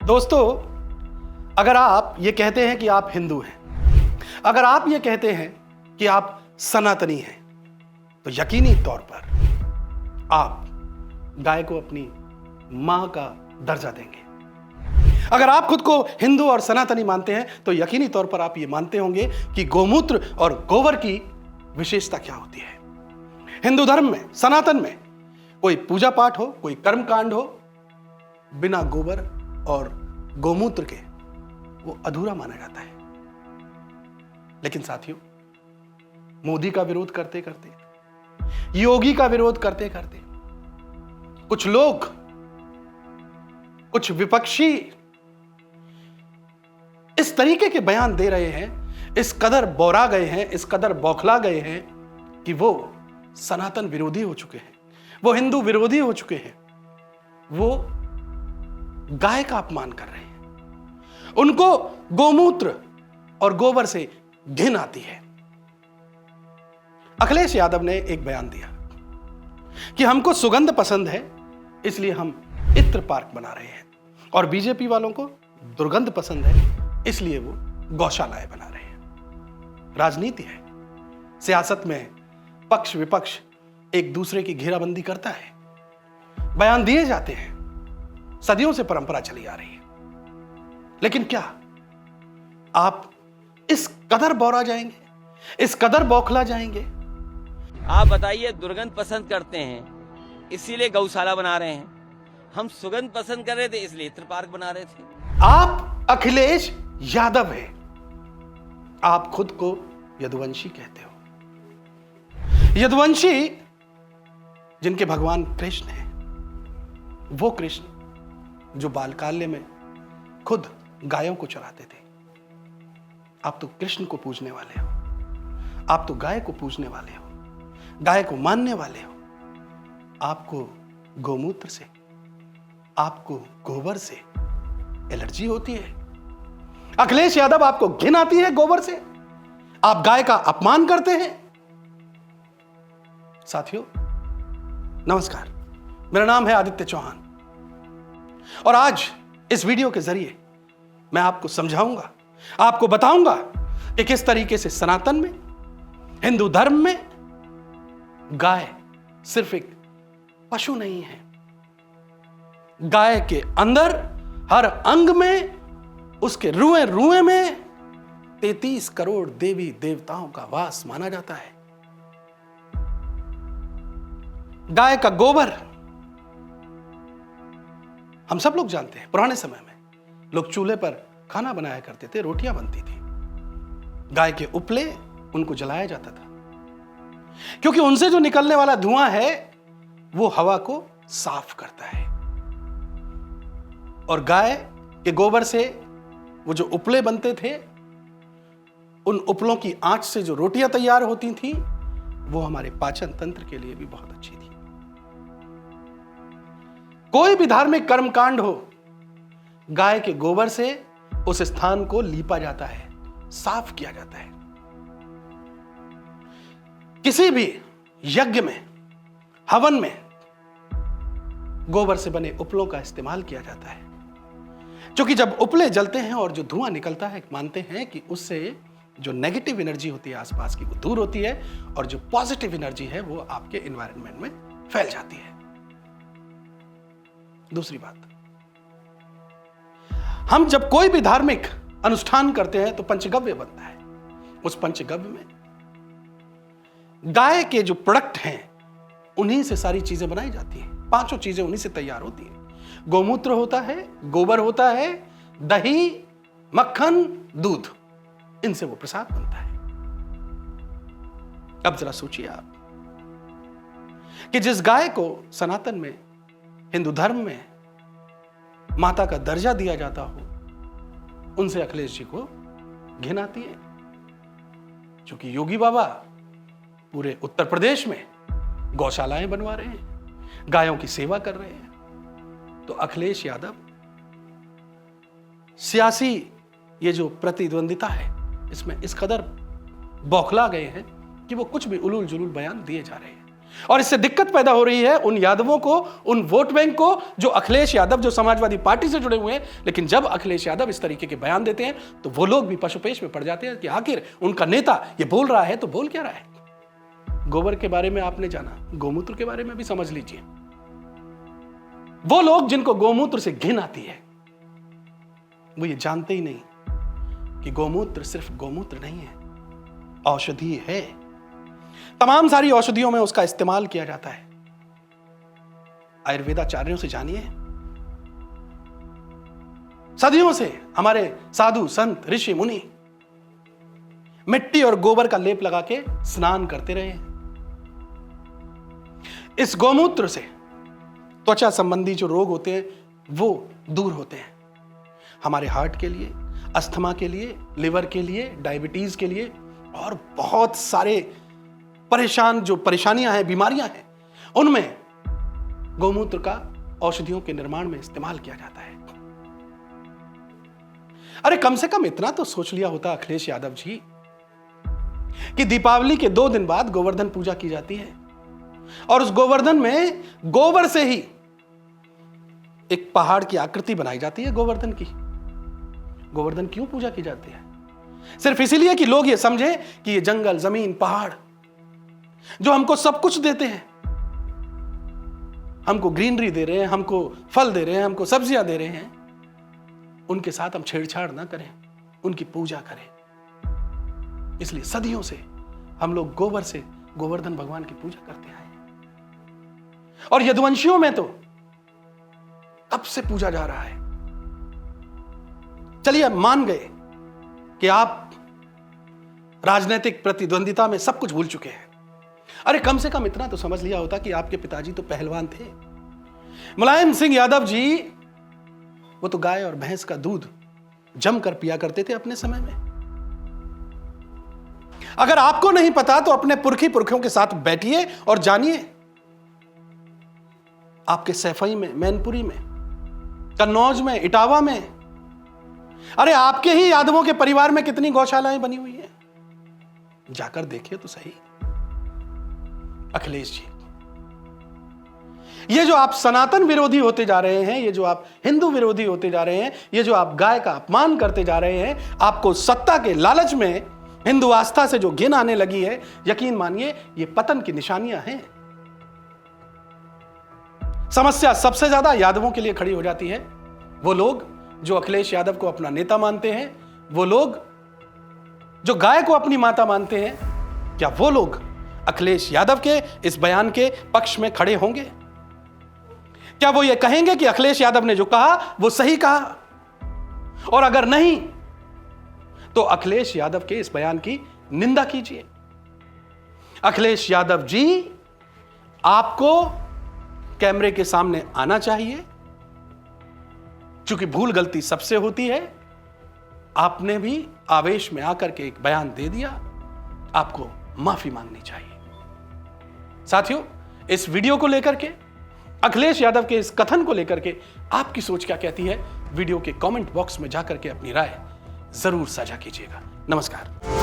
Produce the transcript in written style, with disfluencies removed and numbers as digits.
दोस्तों, अगर आप ये कहते हैं कि आप हिंदू हैं, अगर आप ये कहते हैं कि आप सनातनी हैं, तो यकीनी तौर पर आप गाय को अपनी मां का दर्जा देंगे। अगर आप खुद को हिंदू और सनातनी मानते हैं तो यकीनी तौर पर आप ये मानते होंगे कि गोमूत्र और गोबर की विशेषता क्या होती है। हिंदू धर्म में, सनातन में कोई पूजा पाठ हो, कोई कर्म कांड हो, बिना गोबर और गोमूत्र के वो अधूरा माना जाता है। लेकिन साथियों, मोदी का विरोध करते करते, योगी का विरोध करते करते, कुछ लोग, कुछ विपक्षी इस तरीके के बयान दे रहे हैं, इस कदर बौरा गए हैं, इस कदर बौखला गए हैं कि वो सनातन विरोधी हो चुके हैं, वो हिंदू विरोधी हो चुके हैं, वो गाय का अपमान कर रहे हैं। उनको गोमूत्र और गोबर से घिन आती है। अखिलेश यादव ने एक बयान दिया कि हमको सुगंध पसंद है, इसलिए हम इत्र पार्क बना रहे हैं, और बीजेपी वालों को दुर्गंध पसंद है, इसलिए वो गौशालाएं बना रहे हैं। राजनीति है, सियासत में पक्ष विपक्ष एक दूसरे की घेराबंदी करता है, बयान दिए जाते हैं, सदियों से परंपरा चली आ रही है। लेकिन क्या आप इस कदर बौरा जाएंगे, इस कदर बौखला जाएंगे? आप बताइए, दुर्गंध पसंद करते हैं इसीलिए गौशाला बना रहे हैं, हम सुगंध पसंद कर रहे थे इसलिए इत्र पार्क बना रहे थे। आप अखिलेश यादव हैं, आप खुद को यदुवंशी कहते हो। यदुवंशी जिनके भगवान कृष्ण हैं, वो कृष्ण जो बालकाल्य में खुद गायों को चराते थे। आप तो कृष्ण को पूजने वाले हो, आप तो गाय को पूजने वाले हो, गाय को मानने वाले हो। आपको गोमूत्र से, आपको गोबर से एलर्जी होती है। अखिलेश यादव, आपको घिन आती है गोबर से, आप गाय का अपमान करते हैं। साथियों नमस्कार, मेरा नाम है आदित्य चौहान, और आज इस वीडियो के जरिए मैं आपको समझाऊंगा, आपको बताऊंगा कि किस तरीके से सनातन में, हिंदू धर्म में गाय सिर्फ एक पशु नहीं है। गाय के अंदर हर अंग में, उसके रुएं रुएं में 33 करोड़ देवी देवताओं का वास माना जाता है। गाय का गोबर हम सब लोग जानते हैं, पुराने समय में लोग चूल्हे पर खाना बनाया करते थे, रोटियां बनती थी। गाय के उपले, उनको जलाया जाता था, क्योंकि उनसे जो निकलने वाला धुआं है वो हवा को साफ करता है। और गाय के गोबर से वो जो उपले बनते थे, उन उपलों की आंच से जो रोटियां तैयार होती थी, वो हमारे पाचन तंत्र के लिए भी बहुत अच्छी थी। कोई भी धार्मिक कर्मकांड हो, गाय के गोबर से उस स्थान को लीपा जाता है, साफ किया जाता है। किसी भी यज्ञ में, हवन में गोबर से बने उपलों का इस्तेमाल किया जाता है, क्योंकि जब उपले जलते हैं और जो धुआं निकलता है, मानते हैं कि उससे जो नेगेटिव एनर्जी होती है आसपास की, वो दूर होती है, और जो पॉजिटिव एनर्जी है वो आपके एनवायरनमेंट में फैल जाती है। दूसरी बात, हम जब कोई भी धार्मिक अनुष्ठान करते हैं तो पंचगव्य बनता है। उस पंचगव्य में गाय के जो प्रोडक्ट हैं, उन्हीं से सारी चीजें बनाई जाती हैं। 5 चीजें उन्हीं से तैयार होती हैं। गोमूत्र होता है, गोबर होता है, दही, मक्खन, दूध, इनसे वो प्रसाद बनता है। अब जरा सोचिए आप कि जिस गाय को सनातन में, हिंदू धर्म में माता का दर्जा दिया जाता हो, उनसे अखिलेश जी को घिन आती है। क्योंकि योगी बाबा पूरे उत्तर प्रदेश में गौशालाएं बनवा रहे हैं, गायों की सेवा कर रहे हैं, तो अखिलेश यादव सियासी ये जो प्रतिद्वंदिता है, इसमें इस कदर बौखला गए हैं कि वो कुछ भी उलूल जुलूल बयान दिए जा रहे हैं। और इससे दिक्कत पैदा हो रही है उन यादवों को, उन वोट बैंक को जो अखिलेश यादव, जो समाजवादी पार्टी से जुड़े हुए हैं। लेकिन जब अखिलेश यादव इस तरीके के बयान देते हैं तो वो लोग भी पशुपेश में पड़ जाते हैं कि आखिर उनका नेता ये बोल रहा है तो बोल क्या रहा है। गोबर के बारे में आपने जाना, गोमूत्र के बारे में भी समझ लीजिए। वो लोग जिनको गोमूत्र से घिन आती है वो ये जानते ही नहीं कि गोमूत्र सिर्फ गोमूत्र नहीं है, औषधि है। तमाम सारी औषधियों में उसका इस्तेमाल किया जाता है। आयुर्वेदाचार्यों से जानिए, सदियों से हमारे साधु संत ऋषि मुनि मिट्टी और गोबर का लेप लगा के स्नान करते रहे। इस गोमूत्र से त्वचा संबंधी जो रोग होते हैं वो दूर होते हैं। हमारे हार्ट के लिए, अस्थमा के लिए, लिवर के लिए, डायबिटीज के लिए और बहुत सारे जो परेशानियां हैं, बीमारियां हैं, उनमें गोमूत्र का औषधियों के निर्माण में इस्तेमाल किया जाता है। अरे कम से कम इतना तो सोच लिया होता अखिलेश यादव जी कि दीपावली के 2 दिन बाद गोवर्धन पूजा की जाती है और उस गोवर्धन में गोबर से ही एक पहाड़ की आकृति बनाई जाती है। गोवर्धन की, गोवर्धन क्यों पूजा की जाती है? सिर्फ इसीलिए कि लोग ये समझे कि ये जंगल, जमीन, पहाड़ जो हमको सब कुछ देते हैं, हमको ग्रीनरी दे रहे हैं, हमको फल दे रहे हैं, हमको सब्जियां दे रहे हैं, उनके साथ हम छेड़छाड़ ना करें, उनकी पूजा करें। इसलिए सदियों से हम लोग गोबर से गोवर्धन भगवान की पूजा करते आए हैं और यदुवंशियों में तो कब से पूजा जा रहा है। चलिए मान गए कि आप राजनीतिक प्रतिद्वंदिता में सब कुछ भूल चुके हैं। अरे कम से कम इतना तो समझ लिया होता कि आपके पिताजी तो पहलवान थे। मुलायम सिंह यादव जी, वो तो गाय और भैंस का दूध जमकर पिया करते थे अपने समय में। अगर आपको नहीं पता तो अपने पुरखों के साथ बैठिए और जानिए। आपके सैफई में, मैनपुरी में, कन्नौज में, इटावा में, अरे आपके ही यादवों के परिवार में कितनी गौशालाएं बनी हुई हैं, जाकर देखिए तो सही। अखिलेश जी, ये जो आप सनातन विरोधी होते जा रहे हैं, ये जो आप हिंदू विरोधी होते जा रहे हैं, ये जो आप गाय का अपमान करते जा रहे हैं, आपको सत्ता के लालच में हिंदू आस्था से जो घिन आने लगी है, यकीन मानिए ये पतन की निशानियां हैं। समस्या सबसे ज्यादा यादवों के लिए खड़ी हो जाती है। वो लोग जो अखिलेश यादव को अपना नेता मानते हैं, वो लोग जो गाय को अपनी माता मानते हैं, क्या वो लोग अखिलेश यादव के इस बयान के पक्ष में खड़े होंगे? क्या वो ये कहेंगे कि अखिलेश यादव ने जो कहा वो सही कहा? और अगर नहीं तो अखिलेश यादव के इस बयान की निंदा कीजिए। अखिलेश यादव जी, आपको कैमरे के सामने आना चाहिए। चूंकि भूल गलती सबसे होती है, आपने भी आवेश में आकर के एक बयान दे दिया, आपको माफी मांगनी चाहिए। साथियों, इस वीडियो को लेकर के, अखिलेश यादव के इस कथन को लेकर के आपकी सोच क्या कहती है? वीडियो के कमेंट बॉक्स में जाकर के अपनी राय जरूर साझा कीजिएगा। नमस्कार।